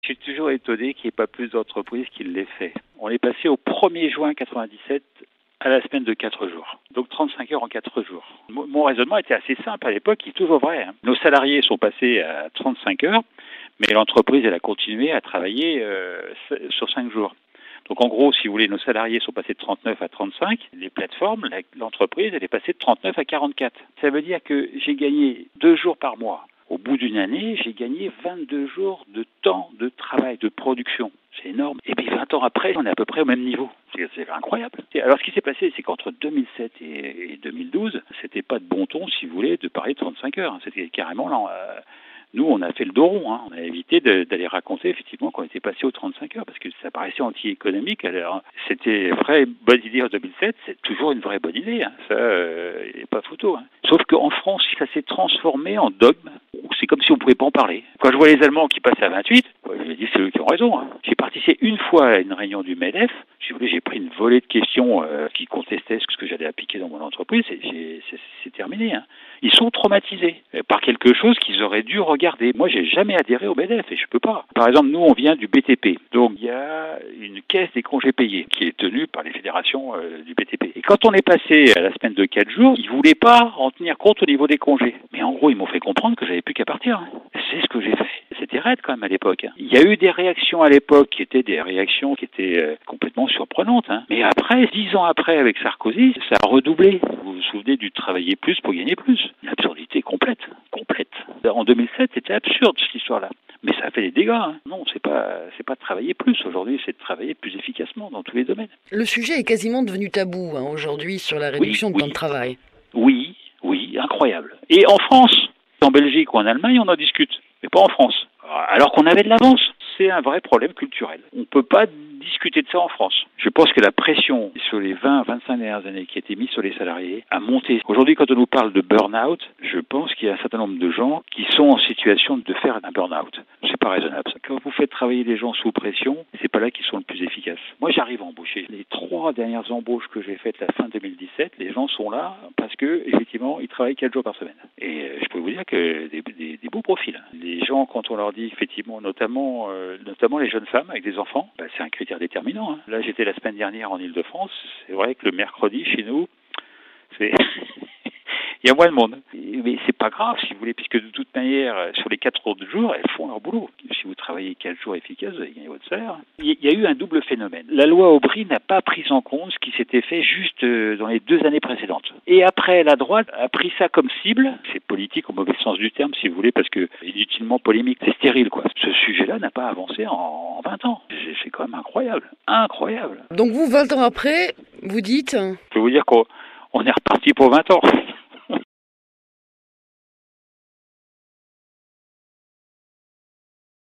Je suis toujours étonné qu'il n'y ait pas plus d'entreprises qui l'aient fait. On est passé au 1er juin 97 à la semaine de 4 jours. Donc 35 heures en 4 jours. Mon raisonnement était assez simple à l'époque, il est toujours vrai. Nos salariés sont passés à 35 heures, mais l'entreprise, elle a continué à travailler sur 5 jours. Donc en gros, si vous voulez, nos salariés sont passés de 39 à 35. Les plateformes, l'entreprise, elle est passée de 39 à 44. Ça veut dire que j'ai gagné 2 jours par mois. Au bout d'une année, j'ai gagné 22 jours de temps de travail, de production. C'est énorme. Et puis 20 ans après, on est à peu près au même niveau. C'est incroyable. Alors ce qui s'est passé, c'est qu'entre 2007 et 2012, c'était pas de bon ton, si vous voulez, de parler de 35 heures. C'était carrément là. Nous, on a fait le dos rond. On a évité d'aller raconter effectivement qu'on était passé aux 35 heures parce que ça paraissait anti-économique. Alors, c'était une vraie bonne idée en 2007. C'est toujours une vraie bonne idée. Ça, il n'y a pas photo. Sauf qu'en France, ça s'est transformé en dogme. C'est comme si on ne pouvait pas en parler. Quand je vois les Allemands qui passent à 28, je me dis c'est eux qui ont raison. J'ai participé une fois à une réunion du MEDEF. J'ai pris une volée de questions qui contestaient ce que j'allais appliquer dans mon entreprise. C'est terminé. Ils sont traumatisés par quelque chose qu'ils auraient dû regarder. Moi, j'ai jamais adhéré au MEDEF et je peux pas. Par exemple, nous, on vient du BTP. Donc, il y a une caisse des congés payés qui est tenue par les fédérations du BTP. Et quand on est passé à la semaine de 4 jours, ils voulaient pas en tenir compte au niveau des congés. Mais en gros, ils m'ont fait comprendre que j'avais plus qu'à partir. C'est ce que j'ai fait. C'était raide quand même à l'époque. Il y a eu des réactions à l'époque qui étaient complètement surprenantes. Mais après, 10 ans après, avec Sarkozy, ça a redoublé. Vous vous souvenez du travailler plus pour gagner plus. Une absurdité complète. En 2007, c'était absurde cette histoire-là. Mais ça a fait des dégâts. Non, c'est pas de travailler plus. Aujourd'hui, c'est de travailler plus efficacement dans tous les domaines. Le sujet est quasiment devenu tabou aujourd'hui sur la réduction de temps de travail. Oui, incroyable. Et en France, en Belgique ou en Allemagne, on en discute. Mais pas en France. Alors qu'on avait de l'avance. C'est un vrai problème culturel. On ne peut pas discuter de ça en France. Je pense que la pression sur les 20-25 dernières années qui a été mise sur les salariés a monté. Aujourd'hui, quand on nous parle de burn-out, je pense qu'il y a un certain nombre de gens qui sont en situation de faire un burn-out. C'est pas raisonnable. Quand vous faites travailler les gens sous pression, c'est pas là qu'ils sont le plus efficaces. Moi, j'arrive à embaucher. Les 3 dernières embauches que j'ai faites la fin 2017, les gens sont là parce que, effectivement, ils travaillent 4 jours par semaine. Et je peux vous dire que des beaux profils. Les gens, quand on leur dit, effectivement, notamment les jeunes femmes avec des enfants, c'est un critère déterminant. Là, j'étais la semaine dernière en Île-de-France. C'est vrai que le mercredi, chez nous, il y a moins de monde. Mais c'est pas grave, si vous voulez, puisque de toute manière, sur les 4 autres jours, elles font leur boulot. Si vous travaillez 4 jours efficaces, vous allez gagner votre salaire. Il y a eu un double phénomène. La loi Aubry n'a pas pris en compte ce qui s'était fait juste dans les 2 années précédentes. Et après, la droite a pris ça comme cible. C'est politique au mauvais sens du terme, si vous voulez, parce que inutilement polémique. C'est stérile, quoi. Ce sujet-là n'a pas avancé en 20 ans. C'est quand même incroyable. Incroyable. Donc vous, 20 ans après, vous dites... Je peux vous dire qu'on est reparti pour 20 ans.